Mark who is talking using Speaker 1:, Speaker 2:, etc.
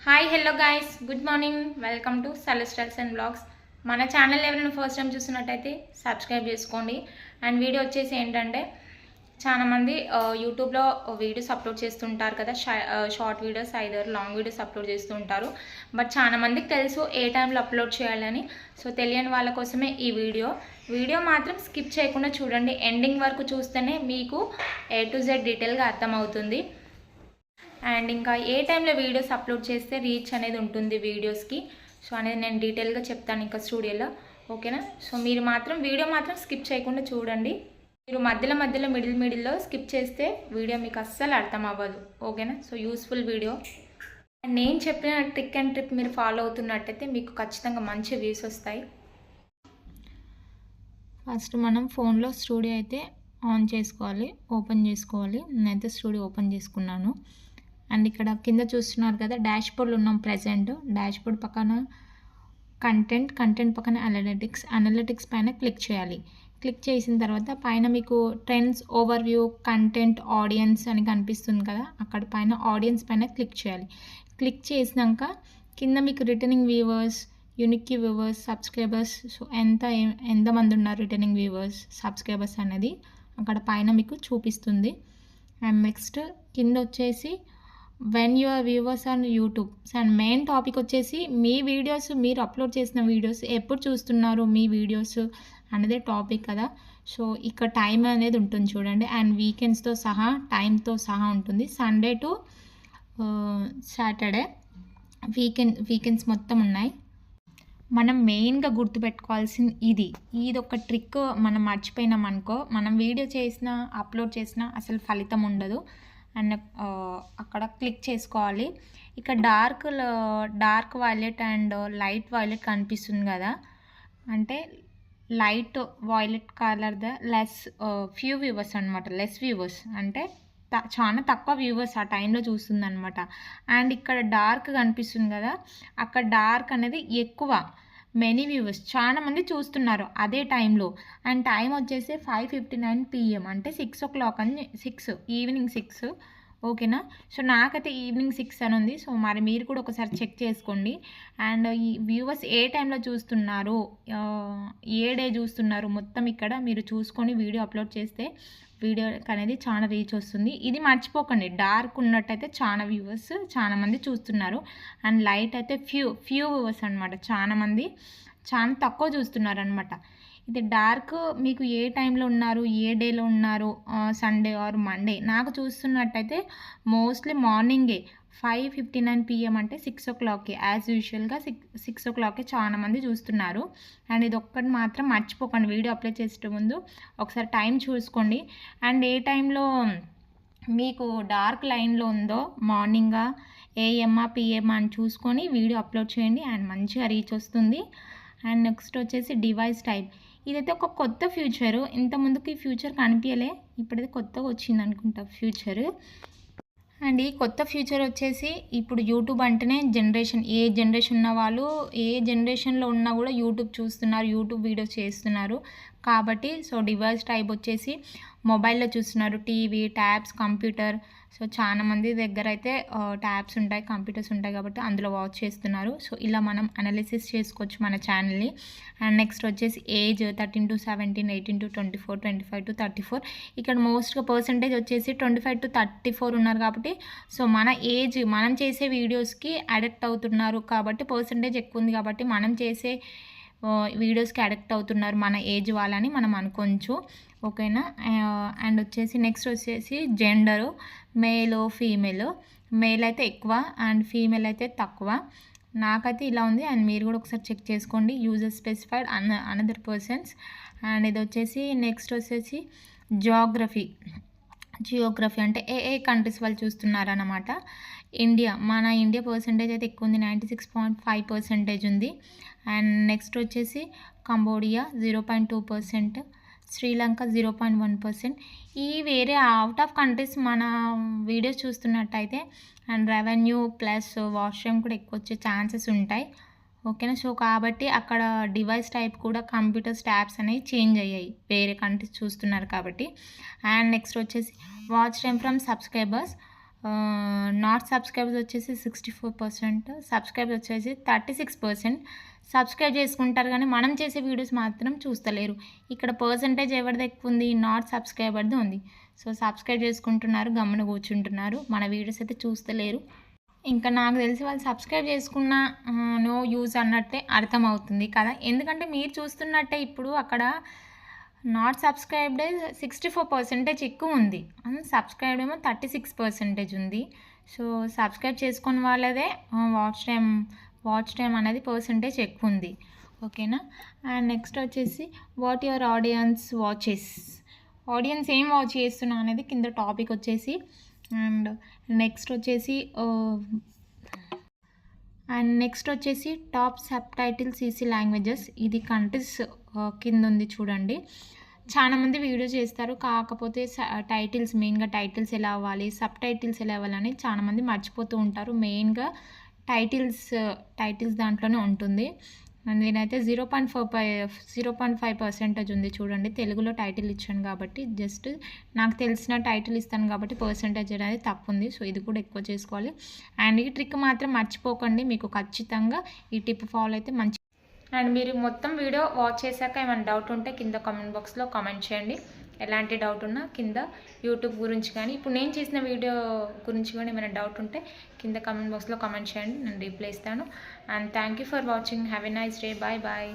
Speaker 1: Hi hello guys good morning welcome to celestials and blogs. మన channel ఎవరైనా first time చూస్తున్నట్టయితే subscribe చేసుకోండి. And video వచ్చేసి ఏంటంటే చాలామంది యూట్యూబ్లో వీడియోస్ అప్లోడ్ చేస్తుంటారు కదా, short videos either long videos upload చేస్తూ ఉంటారు. బట్ చాలామందికి తెలుసు ఏ టైంలో అప్లోడ్ చేయాలని. సో తెలియని వాళ్ళ కోసమే ఈ వీడియో మాత్రం స్కిప్ చేయకుండా చూడండి. ఎండింగ్ వరకు చూస్తేనే మీకు A to Z డీటెయిల్గా అర్థమవుతుంది. అండ్ ఇంకా ఏ టైంలో వీడియోస్ అప్లోడ్ చేస్తే రీచ్ అనేది ఉంటుంది వీడియోస్కి, సో అనేది నేను డీటెయిల్గా చెప్తాను ఇంకా స్టూడియోలో, ఓకేనా. సో మీరు మాత్రం వీడియో మాత్రం స్కిప్ చేయకుండా చూడండి. మీరు మధ్యలో మిడిల్లో స్కిప్ చేస్తే వీడియో మీకు అస్సలు అర్థం అవ్వదు, ఓకేనా. So useful video. అండ్ నేను చెప్పిన ట్రిక్ అండ్ ట్రిప్ మీరు ఫాలో అవుతున్నట్టయితే మీకు ఖచ్చితంగా మంచి వ్యూస్ వస్తాయి. ఫస్ట్ మనం ఫోన్లో స్టూడియో అయితే ఆన్ చేసుకోవాలి, ఓపెన్ చేసుకోవాలి. నేనైతే స్టూడియో ఓపెన్ చేసుకున్నాను. అండ్ ఇక్కడ కింద చూస్తున్నారు కదా, డాష్ బోర్డ్లో ఉన్నాం ప్రజెంట్. డాష్ బోర్డ్ పక్కన కంటెంట్ పక్కన అనలిటిక్స్ పైన క్లిక్ చేయాలి. క్లిక్ చేసిన తర్వాత పైన మీకు trends, over view, content, audience అని కనిపిస్తుంది కదా, అక్కడ పైన ఆడియన్స్ పైన క్లిక్ చేయాలి. క్లిక్ చేసినాక కింద మీకు returning viewers, unique viewers, subscribers, so ఎంతమంది ఉన్నారు రిటర్నింగ్ వ్యూవర్స్, సబ్స్క్రైబర్స్ అనేది అక్కడ పైన మీకు చూపిస్తుంది. అండ్ నెక్స్ట్ కింద వచ్చేసి when your viewers on YouTube. And main topic వచ్చేసి మీ వీడియోస్, మీరు అప్లోడ్ చేసిన వీడియోస్ ఎప్పుడు చూస్తున్నారు మీ వీడియోస్ అనేది టాపిక్ కదా. సో ఇక్కడ టైం అనేది ఉంటుంది చూడండి. అండ్ వీకెండ్స్తో సహా టైంతో సహా ఉంటుంది. సండే టు సాటర్డే వీకెండ్స్ మొత్తం ఉన్నాయి. మనం మెయిన్గా గుర్తుపెట్టుకోవాల్సింది ఇది ఒక ట్రిక్. మనం మర్చిపోయినాం అనుకో, మనం వీడియో చేసినా అప్లోడ్ చేసినా అసలు ఫలితం ఉండదు. అండ్ అక్కడ క్లిక్ చేసుకోవాలి. ఇక్కడ dark violet and light violet కనిపిస్తుంది కదా, అంటే light violet colour few viewers అనమాట. లెస్ వ్యూవర్స్ అంటే చాలా తక్కువ వ్యూవర్స్ ఆ టైంలో చూస్తుంది అనమాట. అండ్ ఇక్కడ డార్క్ కనిపిస్తుంది కదా, అక్కడ డార్క్ అనేది ఎక్కువ, మెనీ వ్యూవర్స్, చాలా మంది చూస్తున్నారు అదే టైంలో. అండ్ టైం వచ్చేసి 5:59 PM, అంటే 6 o'clock అని, ఈవినింగ్ 6, ఓకేనా. సో నాకైతే ఈవినింగ్ 6 అని ఉంది. సో మరి మీరు కూడా ఒకసారి చెక్ చేసుకోండి. అండ్ ఈ వ్యూవర్స్ ఏ టైంలో చూస్తున్నారు, ఏ డే చూస్తున్నారు, మొత్తం ఇక్కడ మీరు చూసుకొని వీడియో అప్లోడ్ చేస్తే వీడియోకి అనేది చాలా రీచ్ వస్తుంది. ఇది మర్చిపోకండి, డార్క్ ఉన్నట్టయితే చాలా వ్యూవర్స్, చాలా మంది చూస్తున్నారు. అండ్ లైట్ అయితే ఫ్యూ వ్యూవర్స్ అనమాట, చాలా తక్కువ చూస్తున్నారు అనమాట. ఇది డార్క్ మీకు ఏ టైంలో ఉన్నారు, ఏ డేలో ఉన్నారు, సండే ఆర్ మండే. నాకు చూస్తున్నట్టయితే మోస్ట్లీ మార్నింగే 5:59 PM, అంటే 6 o'clock, యాజ్ యూజువల్గా 6 o'clock చాలా మంది చూస్తున్నారు. అండ్ ఇది ఒక్కటి మాత్రం మర్చిపోకండి, వీడియో అప్లోడ్ చేసే ముందు ఒకసారి టైం చూసుకోండి. అండ్ ఏ టైంలో మీకు డార్క్ లైన్లో ఉందో, మార్నింగా, AM PM అని చూసుకొని వీడియో అప్లోడ్ చేయండి. అండ్ మంచిగా రీచ్ వస్తుంది. అండ్ నెక్స్ట్ వచ్చేసి డివైస్ టైప్. ఇదైతే ఒక కొత్త ఫ్యూచరు, ఇంత ముందుకు ఈ ఫ్యూచర్ కనిపించలే, ఇప్పుడైతే కొత్తగా వచ్చింది అనుకుంటా ఫ్యూచరు. అండ్ ఈ కొత్త ఫ్యూచర్ వచ్చేసి ఇప్పుడు యూట్యూబ్ అంటేనే ఏ జనరేషన్ ఉన్న వాళ్ళు, ఏ జనరేషన్లో ఉన్నా కూడా యూట్యూబ్ చూస్తున్నారు, యూట్యూబ్ వీడియోస్ చేస్తున్నారు కాబట్టి. సో డివైస్ టైప్ వచ్చేసి మొబైల్లో చూస్తున్నారు, టీవీ, ట్యాబ్స్, కంప్యూటర్. సో చాలా మంది దగ్గర అయితే ట్యాబ్స్ ఉంటాయి, కంప్యూటర్స్ ఉంటాయి కాబట్టి అందులో వాచ్ చేస్తున్నారు. సో ఇలా మనం అనాలిసిస్ చేసుకోవచ్చు మన ఛానల్ని. అండ్ నెక్స్ట్ వచ్చేసి ఏజ్ 13 to 17, 18 to 24, 25 to 34. ఇక్కడ మోస్ట్గా పర్సంటేజ్ వచ్చేసి 25 to 34 ఉన్నారు కాబట్టి, సో మన ఏజ్, మనం చేసే వీడియోస్కి అడిక్ట్ అవుతున్నారు కాబట్టి పర్సంటేజ్ ఎక్కువ ఉంది కాబట్టి మనం చేసే వీడియోస్కి అడిక్ట్ అవుతున్నారు మన ఏజ్ వాళ్ళని మనం అనుకోవచ్చు, ఓకేనా. అండ్ నెక్స్ట్ వచ్చేసి జెండరు, ఫీమేల్ అయితే ఎక్కువ అండ్ ఫీమేల్ అయితే తక్కువ. నాకైతే ఇలా ఉంది. అండ్ మీరు కూడా ఒకసారి చెక్ చేసుకోండి. User specified another persons. And ఇది వచ్చేసి నెక్స్ట్ వచ్చేసి జియోగ్రఫీ అంటే ఏ కంట్రీస్ వాళ్ళు చూస్తున్నారన్నమాట. మన ఇండియా పర్సంటేజ్ అయితే ఎక్కువ ఉంది, 96.5% ఉంది. అండ్ నెక్స్ట్ వచ్చేసి కంబోడియా 0.2%, శ్రీలంక 0.1%. ఈ వేరే అవుట్ ఆఫ్ కంట్రీస్ మన వీడియోస్ చూస్తున్నట్టయితే and revenue plus watch time కూడా ఎక్కువ వచ్చే ఛాన్సెస్ ఉంటాయి, ఓకేనా. సో కాబట్టి అక్కడ డివైస్ టైప్ కూడా కంప్యూటర్స్ ట్యాబ్స్ అనేవి చేంజ్ అయ్యాయి, వేరే కంట్రీస్ చూస్తున్నారు కాబట్టి. అండ్ నెక్స్ట్ వచ్చేసి watch time from subscribers, not subscribers వచ్చేసి 64%, సబ్స్క్రైబ్ వచ్చేసి 36%. సబ్స్క్రైబ్ చేసుకుంటారు కానీ మనం చేసే వీడియోస్ మాత్రం చూస్తలేరు. ఇక్కడ పర్సంటేజ్ ఎవరిది ఎక్కువ ఉంది, నాట్ సబ్స్క్రైబర్ది ఉంది. సో సబ్స్క్రైబ్ చేసుకుంటున్నారు, గమ్మున కూర్చుంటున్నారు, మన వీడియోస్ అయితే చూస్తలేరు. ఇంకా నాకు తెలిసి వాళ్ళు సబ్స్క్రైబ్ చేసుకున్న నో యూజ్ అన్నట్టే అర్థమవుతుంది కదా. ఎందుకంటే మీరు చూస్తున్నట్టే ఇప్పుడు అక్కడ నాట్ సబ్స్క్రైబ్డ్ 64% ఎక్కువ ఉంది, సబ్స్క్రైబ్డ్ ఏమో 36% ఉంది. సో సబ్స్క్రైబ్ చేసుకున్న వాళ్ళదే వాచ్ టైం అనేది పర్సంటేజ్ ఎక్కువ ఉంది. ఓకేనా. అండ్ నెక్స్ట్ వచ్చేసి వాట్ యువర్ ఆడియన్స్ ఏం వాచ్ చేస్తున్నా అనేది కింద టాపిక్ వచ్చేసి. అండ్ నెక్స్ట్ వచ్చేసి top sub titles EC languages, ఇది కంట్రీస్ కింద ఉంది చూడండి. చాలామంది వీడియో చేస్తారు, కాకపోతే టైటిల్స్ మెయిన్గా టైటిల్స్ ఎలా అవ్వాలి, సబ్ టైటిల్స్ ఎలా అవ్వాలని చాలామంది మర్చిపోతూ ఉంటారు. మెయిన్గా టైటిల్స్ దాంట్లోనే ఉంటుంది. అండ్ నేనైతే 0.5% ఉంది చూడండి. తెలుగులో టైటిల్ ఇచ్చాను కాబట్టి జస్ట్ నాకు తెలిసిన టైటిల్ ఇస్తాను కాబట్టి పర్సంటేజ్ అనేది తక్కువ ఉంది. సో ఇది కూడా ఎక్కువ చేసుకోవాలి. అండ్ ఈ ట్రిక్ మాత్రం మర్చిపోకండి, మీకు ఖచ్చితంగా ఈ టిప్ ఫాలో అయితే మంచి. అండ్ మీరు మొత్తం వీడియో వాచ్ చేశాక ఏమైనా డౌట్ ఉంటే కింద కామెంట్ బాక్స్లో కామెంట్ చేయండి. ఎలాంటి డౌట్ ఉన్నా కింద యూట్యూబ్ గురించి కానీ ఇప్పుడు నేను చేసిన వీడియో గురించి కానీ ఏమైనా డౌట్ ఉంటే కింద కామెంట్ బాక్స్లో కామెంట్ చేయండి, నేను రిప్లై ఇస్తాను. And thank you for watching. Have a nice day. Bye bye.